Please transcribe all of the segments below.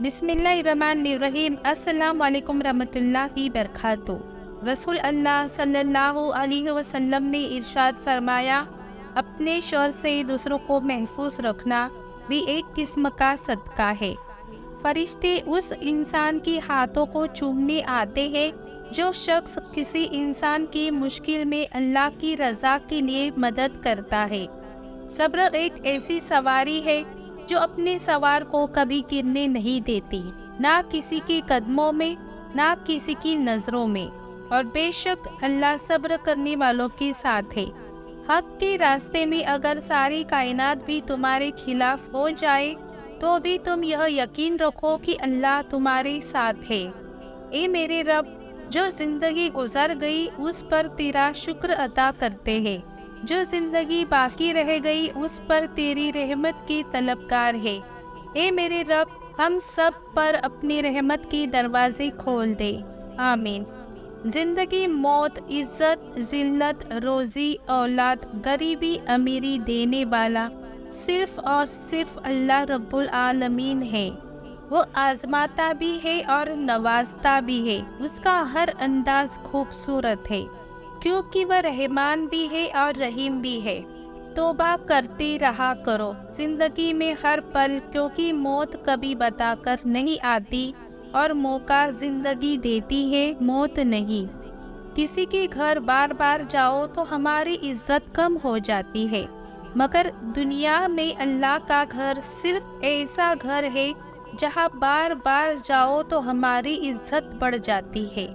بسم اللہ الرحمن الرحیم۔ السلام علیکم رحمۃ اللہ وبرکاتہ۔ رسول اللہ صلی اللہ علیہ وسلم نے ارشاد فرمایا، اپنے شر سے دوسروں کو محفوظ رکھنا بھی ایک قسم کا صدقہ ہے۔ فرشتے اس انسان کے ہاتھوں کو چومنے آتے ہیں جو شخص کسی انسان کی مشکل میں اللہ کی رضا کے لیے مدد کرتا ہے۔ صبر ایک ایسی سواری ہے جو اپنے سوار کو کبھی گرنے نہیں دیتی، نہ کسی کے قدموں میں نہ کسی کی نظروں میں، اور بے شک اللہ صبر کرنے والوں کے ساتھ ہے۔ حق کے راستے میں اگر ساری کائنات بھی تمہارے خلاف ہو جائے تو بھی تم یہ یقین رکھو کہ اللہ تمہارے ساتھ ہے۔ اے میرے رب، جو زندگی گزر گئی اس پر تیرا شکر ادا کرتے ہیں، جو زندگی باقی رہ گئی اس پر تیری رحمت کی طلبگار ہے۔ اے میرے رب، ہم سب پر اپنی رحمت کے دروازے کھول دے، آمین۔ زندگی، موت، عزت، ذلت، روزی، اولاد، غریبی، امیری دینے والا صرف اور صرف اللہ رب العالمین ہے۔ وہ آزماتا بھی ہے اور نوازتا بھی ہے۔ اس کا ہر انداز خوبصورت ہے، کیونکہ وہ رحمان بھی ہے اور رحیم بھی ہے۔ توبہ کرتے رہا کرو زندگی میں ہر پل، کیونکہ موت کبھی بتا کر نہیں آتی اور موقع زندگی دیتی ہے، موت نہیں۔ کسی کے گھر بار بار جاؤ تو ہماری عزت کم ہو جاتی ہے، مگر دنیا میں اللہ کا گھر صرف ایسا گھر ہے جہاں بار بار جاؤ تو ہماری عزت بڑھ جاتی ہے۔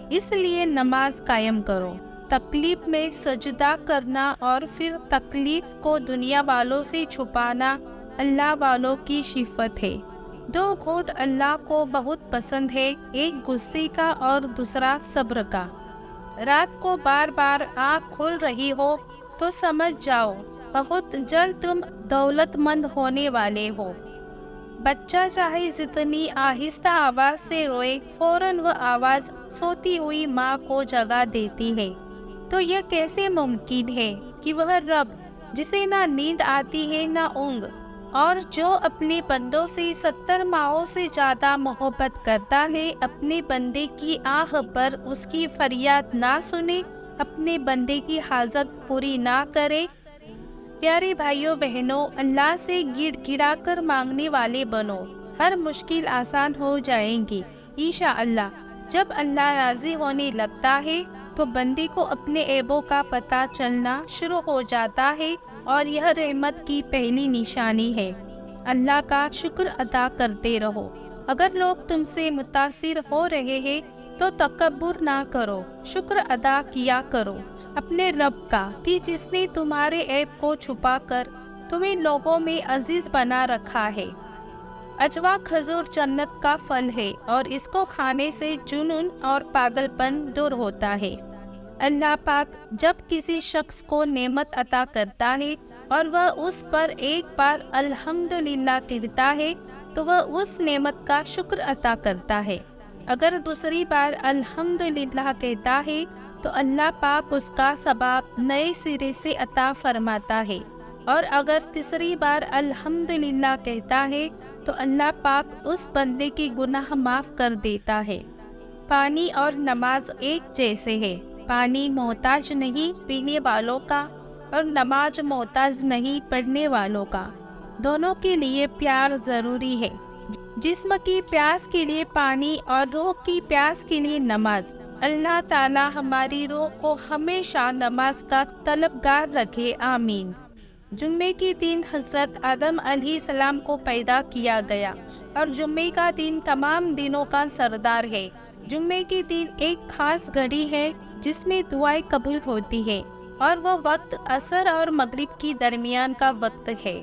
اس لیے نماز قائم کرو، تکلیف میں سجدہ کرنا اور پھر تکلیف کو دنیا والوں سے چھپانا اللہ والوں کی صفت ہے۔ دو گھونٹ اللہ کو بہت پسند ہے، ایک غصے کا اور دوسرا صبر کا۔ رات کو بار بار آنکھ کھل رہی ہو تو سمجھ جاؤ بہت جلد تم دولت مند ہونے والے ہو۔ بچہ چاہے جتنی آہستہ آواز سے روئے، فوراً وہ آواز سوتی ہوئی ماں کو جگا دیتی ہے۔ تو یہ کیسے ممکن ہے کہ وہ رب جسے نہ نیند آتی ہے نہ اونگ، اور جو اپنے بندوں سے 70 ماہوں سے زیادہ محبت کرتا ہے، اپنے بندے کی آہ پر اس کی فریاد نہ سنے، اپنے بندے کی حاجت پوری نہ کرے۔ پیارے بھائیوں بہنوں، اللہ سے گڑ گڑا کر مانگنے والے بنو، ہر مشکل آسان ہو جائیں گی انشاءاللہ۔ جب اللہ راضی ہونے لگتا ہے تو بندے کو اپنے عیبوں کا پتہ چلنا شروع ہو جاتا ہے، اور یہ رحمت کی پہلی نشانی ہے۔ اللہ کا شکر ادا کرتے رہو۔ اگر لوگ تم سے متاثر ہو رہے ہیں تو تکبر نہ کرو، شکر ادا کیا کرو اپنے رب کا کہ جس نے تمہارے عیب کو چھپا کر تمہیں لوگوں میں عزیز بنا رکھا ہے۔ اجوا کھجور جنت کا پھل ہے، اور اس کو کھانے سے جنون اور پاگل پن دور ہوتا ہے۔ اللہ پاک جب کسی شخص کو نعمت عطا کرتا ہے اور وہ اس پر ایک بار الحمدللہ کہتا ہے تو وہ اس نعمت کا شکر ادا کرتا ہے۔ اگر دوسری بار الحمدللہ کہتا ہے تو اللہ پاک اس کا ثواب نئے سرے سے عطا فرماتا ہے، اور اگر تیسری بار الحمدللہ کہتا ہے تو اللہ پاک اس بندے کے گناہ معاف کر دیتا ہے۔ پانی اور نماز ایک جیسے ہے، پانی محتاج نہیں پینے والوں کا، اور نماز محتاج نہیں پڑھنے والوں کا۔ دونوں کے لیے پیار ضروری ہے، جسم کی پیاس کے لیے پانی اور روح کی پیاس کے لیے نماز۔ اللہ تعالی ہماری روح کو ہمیشہ نماز کا طلبگار رکھے، آمین۔ جمعے کے دن حضرت آدم علیہ السلام کو پیدا کیا گیا، اور جمعے کا دن تمام دنوں کا سردار ہے۔ جمعے کے دن ایک خاص گھڑی ہے جس میں دعائیں قبول ہوتی ہے، اور وہ وقت عصر اور مغرب کے درمیان کا وقت ہے۔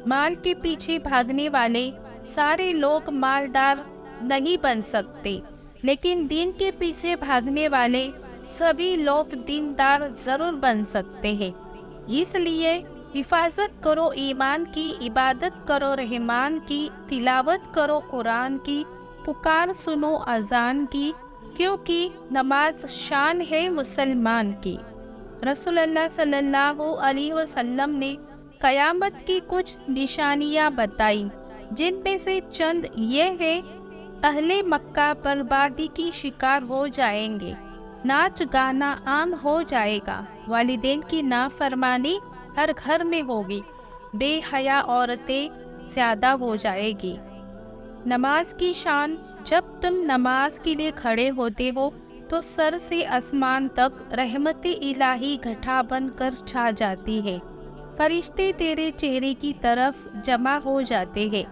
مال کے پیچھے بھاگنے والے سارے لوگ مالدار نہیں بن سکتے، لیکن دین کے پیچھے بھاگنے والے سبھی لوگ دیندار ضرور بن سکتے ہیں۔ اس لیے حفاظت کرو ایمان کی، عبادت کرو رحمان کی، تلاوت کرو قرآن کی، پکار سنو اذان کی، کیونکہ نماز شان ہے مسلمان کی۔ رسول اللہ صلی اللہ علیہ وسلم نے قیامت کی کچھ نشانیاں بتائیں، جن میں سے چند یہ ہے: اہل مکہ بربادی کی شکار ہو جائیں گے، ناچ گانا عام ہو جائے گا، والدین کی نافرمانی ہر گھر میں ہوگی، بے حیا عورتیں زیادہ ہو جائے گی۔ نماز کی شان: جب تم نماز کے لیے کھڑے ہوتے ہو تو سر سے آسمان تک رحمت الہی گھٹا بن کر چھا جاتی ہے، فرشتے تیرے چہرے کی طرف جمع ہو جاتے ہیں۔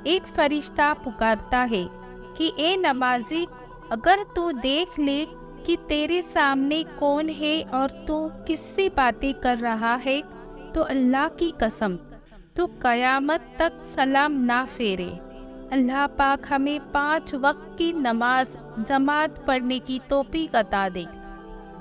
ایک فرشتہ پکارتا ہے کہ اے نمازی، اگر تو دیکھ لے کہ تیرے سامنے کون ہے اور تو کس سے باتیں کر رہا ہے تو اللہ کی قسم تو قیامت تک سلام نہ پھیرے۔ اللہ پاک ہمیں 5 وقت کی نماز جماعت پڑھنے کی توفیق عطا دے۔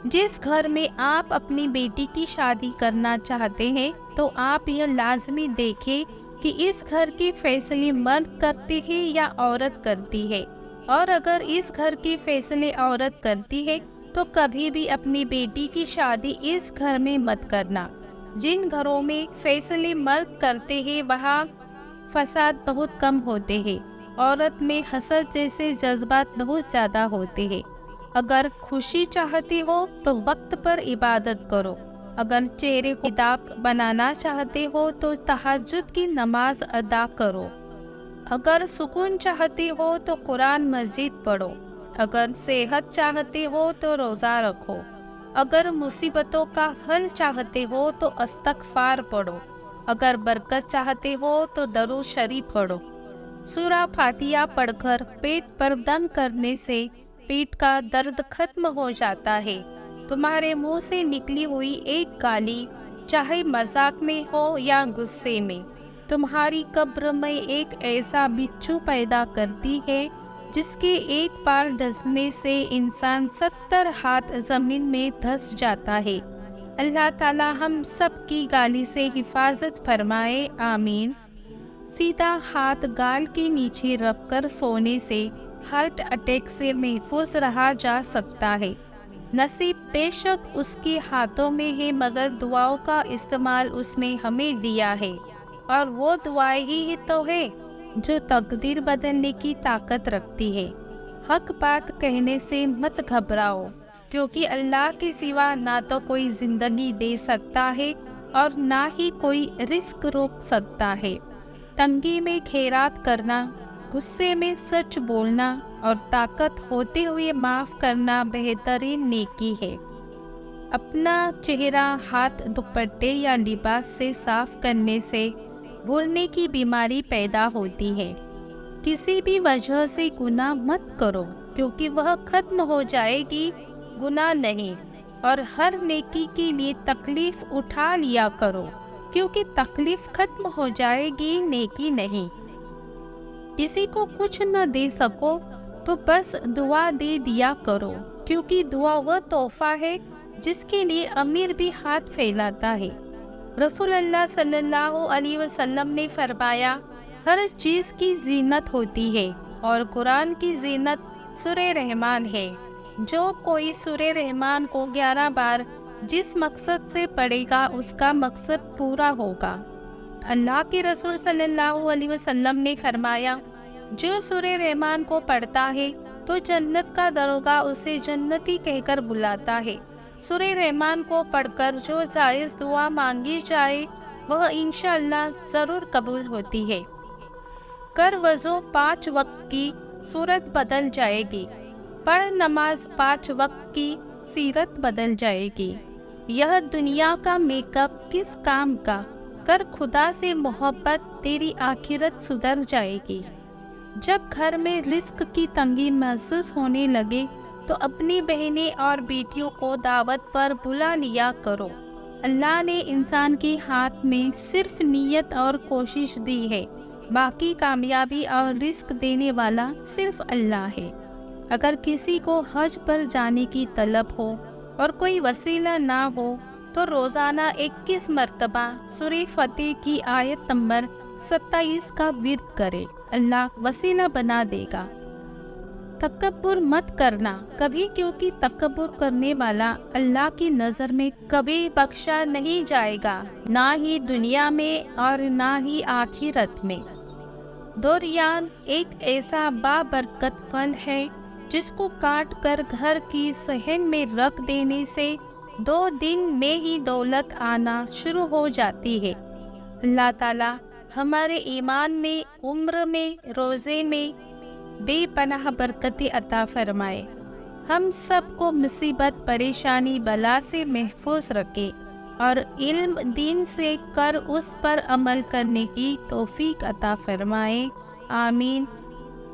جس گھر میں آپ اپنی بیٹی کی شادی کرنا چاہتے ہیں تو آپ یہ لازمی دیکھیں کہ اس گھر کے فیصلے مرد کرتے ہیں یا عورت کرتی ہے، اور اگر اس گھر کے فیصلے عورت کرتی ہے تو کبھی بھی اپنی بیٹی کی شادی اس گھر میں مت کرنا۔ جن گھروں میں فیصلے مرد کرتے ہیں وہاں فساد بہت کم ہوتے ہیں، عورت میں حسد جیسے جذبات بہت زیادہ ہوتے ہیں۔ اگر خوشی چاہتے ہو تو وقت پر عبادت کرو، اگر چہرے کو داغ بنانا چاہتے ہو تو تہجد کی نماز ادا کرو، اگر سکون چاہتے ہو تو قرآن مجید پڑھو، اگر صحت چاہتے ہو تو روزہ رکھو، اگر مصیبتوں کا حل چاہتے ہو تو استغفار پڑھو، اگر برکت چاہتے ہو تو درود شریف پڑھو۔ سورہ فاتحہ پڑھ کر پیٹ پر دم کرنے سے پیٹ کا درد ختم ہو جاتا ہے۔ تمہارے منہ سے نکلی ہوئی ایک گالی، چاہے مذاق میں ہو یا غصے میں، تمہاری قبر میں ایک ایسا بچھو پیدا کرتی ہے جس کے ایک بار ڈسنے سے انسان 70 ہاتھ زمین میں دھس جاتا ہے۔ اللہ تعالی ہم سب کی گالی سے حفاظت فرمائے، آمین۔ سیدھا ہاتھ گال کے نیچے رکھ کر سونے سے ہارٹ اٹیک سے محفوظ رہا جا سکتا ہے۔ نصیب بے شک اس کے ہاتھوں میں ہے، مگر دعاؤں کا استعمال اس نے ہمیں دیا ہے، اور وہ دعائیں ہی تو ہے جو تقدیر بدلنے کی طاقت رکھتی ہے۔ حق بات کہنے سے مت گھبراؤ، کیونکہ اللہ کے سوا نہ تو کوئی زندگی دے سکتا ہے اور نہ ہی کوئی رزق روک سکتا ہے۔ تنگی میں خیرات کرنا، غصے میں سچ بولنا اور طاقت ہوتے ہوئے معاف کرنا بہترین نیکی ہے۔ اپنا چہرہ ہاتھ دوپٹے یا لباس سے صاف کرنے سے بھولنے کی بیماری پیدا ہوتی ہے۔ کسی بھی وجہ سے گناہ مت کرو، کیونکہ وہ ختم ہو جائے گی، گناہ نہیں۔ اور ہر نیکی کے لیے تکلیف اٹھا لیا کرو، کیونکہ تکلیف ختم ہو جائے گی، نیکی نہیں۔ کسی کو کچھ نہ دے سکو تو بس دعا دے دیا کرو، کیونکہ دعا وہ تحفہ ہے جس کے لیے امیر بھی ہاتھ پھیلاتا ہے۔ رسول اللہ صلی اللہ علیہ وسلم نے فرمایا، ہر چیز کی زینت ہوتی ہے اور قرآن کی زینت سورہ رحمان ہے۔ جو کوئی سورہ رحمان کو 11 بار جس مقصد سے پڑھے گا اس کا مقصد پورا ہوگا۔ اللہ کے رسول صلی اللہ علیہ وسلم نے فرمایا، جو سورہ رحمان کو پڑھتا ہے تو جنت کا دروگہ اسے جنتی کہہ کر بلاتا ہے۔ سورہ رحمان کو پڑھ کر جو جائز دعا مانگی جائے وہ انشاءاللہ ضرور قبول ہوتی ہے۔ کر وضو 5 وقت کی صورت بدل جائے گی، پڑھ نماز 5 وقت کی سیرت بدل جائے گی۔ یہ دنیا کا میک اپ کس کام کا، کر خدا سے محبت، تیری آخرت سدھر جائے گی۔ جب گھر میں رزق کی تنگی محسوس ہونے لگے تو اپنی بہنیں اور بیٹیوں کو دعوت پر بلا لیا کرو۔ اللہ نے انسان کے ہاتھ میں صرف نیت اور کوشش دی ہے، باقی کامیابی اور رزق دینے والا صرف اللہ ہے۔ اگر کسی کو حج پر جانے کی طلب ہو اور کوئی وسیلہ نہ ہو تو روزانہ 21 مرتبہ سورہ فتح کی آیت نمبر 27 کا ورد کرے، اللہ وسیلہ بنا دے گا۔ تکبر مت کرنا کبھی، کیونکہ تکبر کرنے والا اللہ کی نظر میں کبھی بخشا نہیں جائے گا، نہ ہی دنیا میں اور نہ ہی آخرت میں۔ دوریان ایک ایسا بابرکت پھل ہے جس کو کاٹ کر گھر کی صحن میں رکھ دینے سے 2 دن میں ہی دولت آنا شروع ہو جاتی ہے۔ اللہ تعالیٰ ہمارے ایمان میں، عمر میں، روزے میں بے پناہ برکتیں عطا فرمائے، ہم سب کو مصیبت، پریشانی، بلا سے محفوظ رکھے اور علم دین سے کر اس پر عمل کرنے کی توفیق عطا فرمائے، آمین۔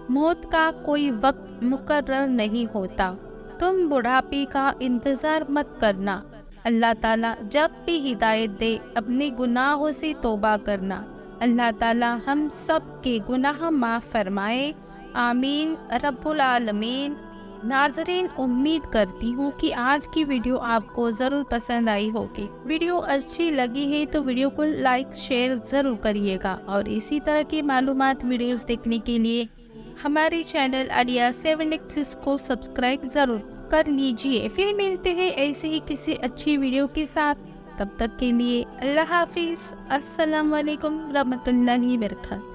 موت کا کوئی وقت مقرر نہیں ہوتا، تم بڑھاپے کا انتظار مت کرنا، اللہ تعالیٰ جب بھی ہدایت دے اپنے گناہوں سے توبہ کرنا، اللہ تعالیٰ ہم سب کے گناہ معاف فرمائے، آمین رب العالمین۔ ناظرین، امید کرتی ہوں کہ آج کی ویڈیو آپ کو ضرور پسند آئی ہوگی۔ ویڈیو اچھی لگی ہے تو ویڈیو کو لائک شیئر ضرور کریے گا، اور اسی طرح کی معلومات ویڈیوز دیکھنے کے لیے ہمارے چینل عالیہ 7x6 کو سبسکرائب ضرور کر لیجئے۔ پھر ملتے ہیں ایسے ہی کسی اچھی ویڈیو کے ساتھ، تب تک کے لیے اللہ حافظ، السلام علیکم ورحمۃ اللہ وبرکاتہ۔